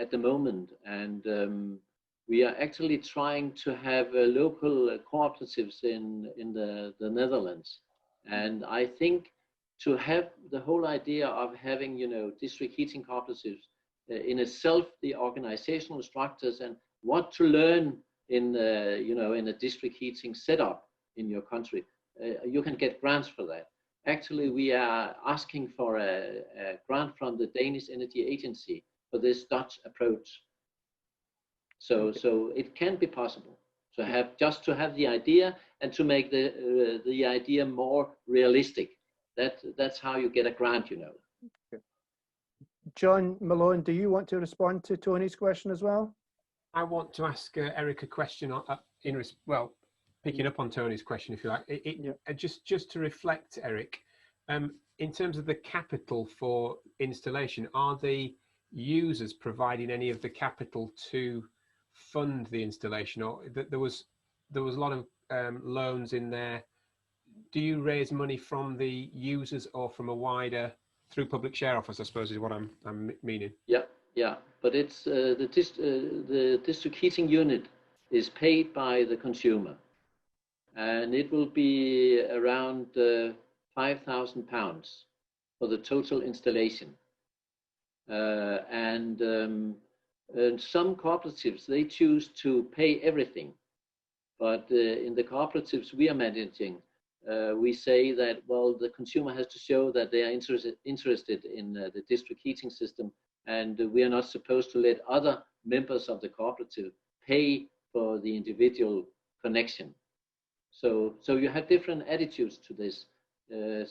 Speaker 3: at the moment, and we are actually trying to have local cooperatives in the Netherlands. And I think to have the whole idea of having, district heating cooperatives in itself, the organizational structures and what to learn in a district heating setup in your country, you can get grants for that. Actually, we are asking for a grant from the Danish Energy Agency for this Dutch approach. So it can be possible to have the idea and to make the idea more realistic. That's how you get a grant, you know.
Speaker 2: John Malone, do you want to respond to Tony's question as well?
Speaker 1: I want to ask Eric a question well, picking up on Tony's question, if you like. Just to reflect, Eric, in terms of the capital for installation, are the users providing any of the capital to fund the installation, or there was a lot of loans in there? Do you raise money from the users or from a wider, through public share offers, I suppose is what I'm meaning?
Speaker 3: Yeah, but it's the district heating unit is paid by the consumer, and it will be around £5,000 for the total installation. And some cooperatives, they choose to pay everything, but in the cooperatives we are managing, we say that, well, the consumer has to show that they are interested in the district heating system, and we are not supposed to let other members of the cooperative pay for the individual connection. So you have different attitudes to this.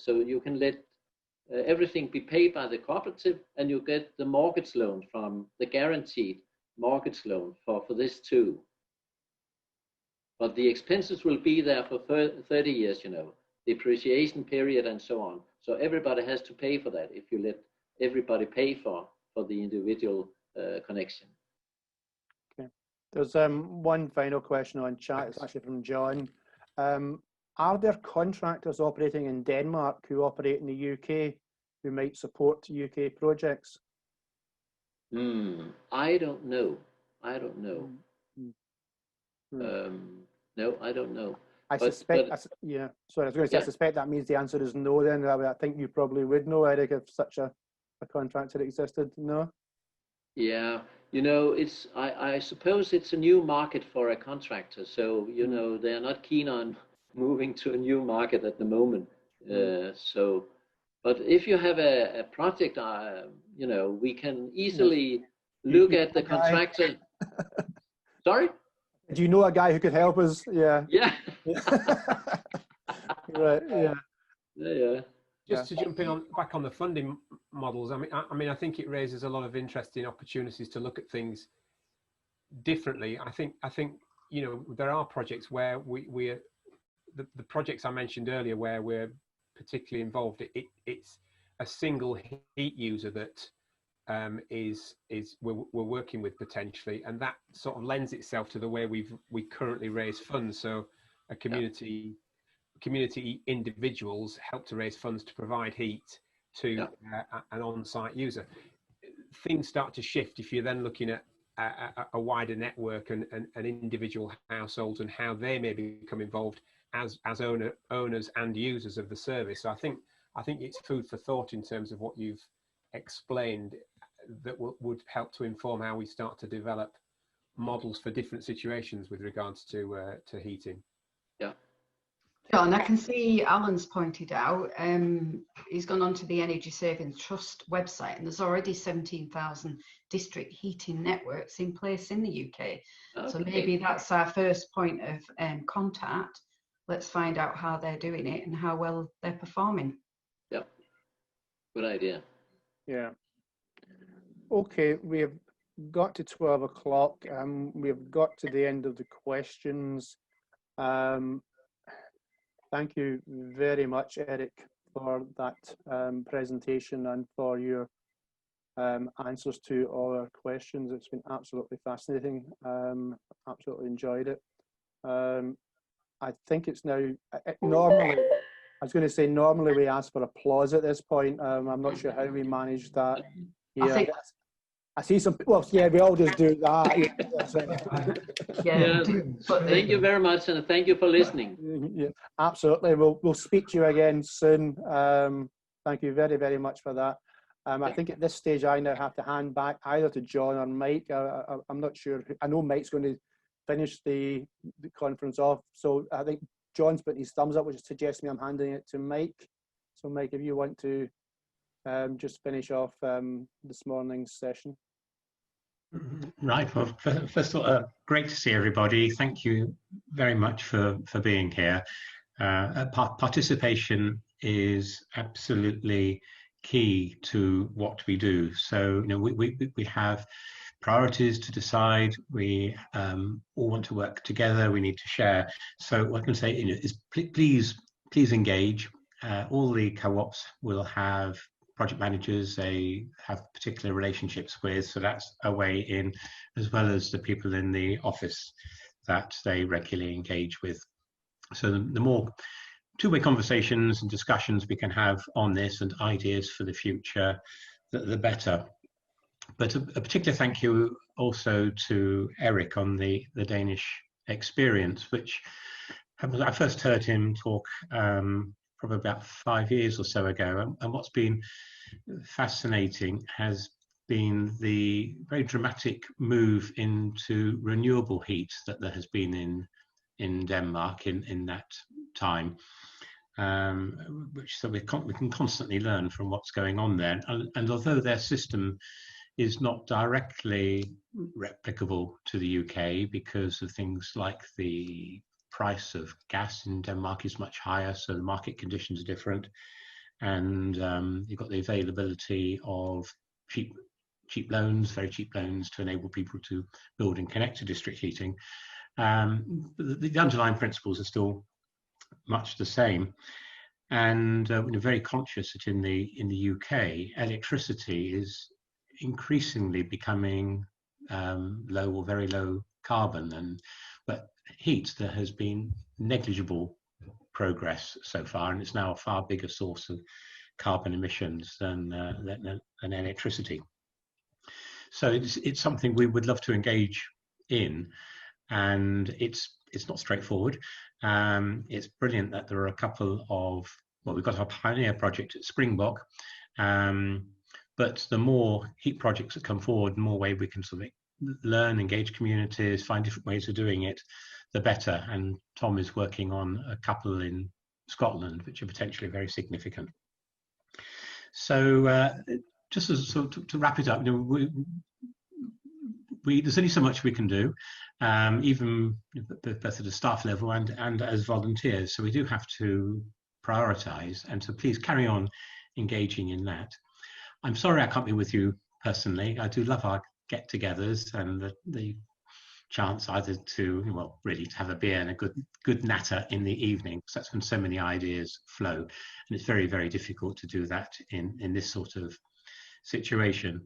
Speaker 3: So you can let everything be paid by the cooperative, and you get the mortgage loan from the guaranteed mortgage loan for this too. But the expenses will be there for 30 years, you know, depreciation period and so on. So everybody has to pay for that if you let everybody pay for the individual connection.
Speaker 2: Okay. There's one final question on chat. It's actually from John. Are there contractors operating in Denmark who operate in the UK who might support UK projects?
Speaker 3: I don't know. No, I don't know.
Speaker 2: I suspect, yeah. Sorry, I was going to say, I suspect that means the answer is no then. I think you probably would know, Eric, if such a contractor existed, no?
Speaker 3: Yeah, you know, I suppose it's a new market for a contractor. So, you know, they're not keen on moving to a new market at the moment. But if you have a project, you know, we can easily look at the contractor. Sorry?
Speaker 2: Do you know a guy who could help us? Yeah.
Speaker 3: Yeah.
Speaker 2: Right. Yeah.
Speaker 3: Yeah.
Speaker 1: Just to jump in back on the funding models, I mean, I think it raises a lot of interesting opportunities to look at things differently. I think you know, there are projects where the projects I mentioned earlier where we're particularly involved. It's a single heat user that we're working with potentially, and that sort of lends itself to the way we currently raise funds. So a community individuals help to raise funds to provide heat to an on-site user. Things start to shift if you're then looking at a wider network and individual households and how they may become involved as owners and users of the service. So I think it's food for thought in terms of what you've explained that would help to inform how we start to develop models for different situations with regards to heating. Yeah.
Speaker 4: John, I can see Alan's pointed out, he's gone onto the Energy Savings Trust website, and there's already 17,000 district heating networks in place in the UK. Okay. So maybe that's our first point of contact. Let's find out how they're doing it and how well they're performing.
Speaker 3: Yep, good idea.
Speaker 2: Yeah. Okay, we have got to 12 o'clock. We have got to the end of the questions. Thank you very much, Eric, for that presentation and for your answers to all our questions. It's been absolutely fascinating. Absolutely enjoyed it. I think it's now, normally, I was going to say, normally we ask for applause at this point. I'm not sure how we managed that. Yeah. I see some, well, yeah, we all just do that.
Speaker 3: Yeah. Thank you very much, and thank you for listening.
Speaker 2: Yeah, absolutely. We'll speak to you again soon. Thank you very, very much for that. I think at this stage, I now have to hand back either to John or Mike. I'm not sure. I know Mike's going to finish the conference off. So I think John's putting his thumbs up, which suggests me I'm handing it to Mike. So Mike, if you want to just finish off this morning's session.
Speaker 5: Right. Well, first of all, great to see everybody. Thank you very much for being here. Participation is absolutely key to what we do. So, you know, we have priorities to decide. We all want to work together. We need to share. So, what I can say, you know, is please engage. All the co-ops will have project managers they have particular relationships with, so that's a way in, as well as the people in the office that they regularly engage with. So the more two-way conversations and discussions we can have on this and ideas for the future, the better. But a particular thank you also to Eric on the Danish experience, which I first heard him talk probably about 5 years or so ago. And what's been fascinating has been the very dramatic move into renewable heat that there has been in Denmark in that time, which so we can constantly learn from what's going on there. And although their system is not directly replicable to the UK because of things like the price of gas in Denmark is much higher, so the market conditions are different, and you've got the availability of cheap loans, very cheap loans, to enable people to build and connect to district heating. The underlying principles are still much the same, and we're very conscious that in the UK, electricity is increasingly becoming low or very low carbon, but heat, there has been negligible progress so far, and it's now a far bigger source of carbon emissions than electricity. So it's something we would love to engage in, and it's not straightforward. It's brilliant that there are a couple of, well, we've got our pioneer project at Springbok, but the more heat projects that come forward, the more way we can sort of learn, engage communities, find different ways of doing it, the better. And Tom is working on a couple in Scotland, which are potentially very significant. So just as, to wrap it up, you know, there's only so much we can do, even both at the staff level and as volunteers. So we do have to prioritise, and so please carry on engaging in that. I'm sorry I can't be with you personally. I do love our get-togethers and the chance either to, well, really to have a beer and a good natter in the evening, because that's when so many ideas flow, and it's very, very difficult to do that in this sort of situation.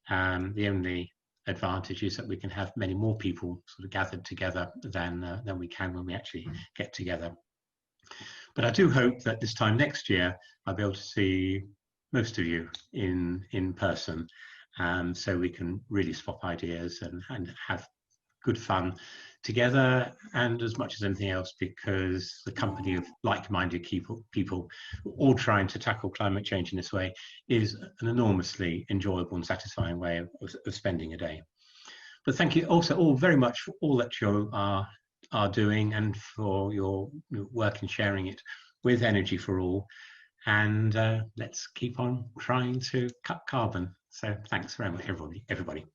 Speaker 5: The only advantage is that we can have many more people sort of gathered together than we can when we actually get together. But I do hope that this time next year I'll be able to see most of you in person, so we can really swap ideas and have good fun together, and as much as anything else, because the company of like-minded people all trying to tackle climate change in this way is an enormously enjoyable and satisfying way of spending a day. But thank you also all very much for all that you are doing, and for your work in sharing it with Energy for All. And let's keep on trying to cut carbon. So thanks very much, everybody.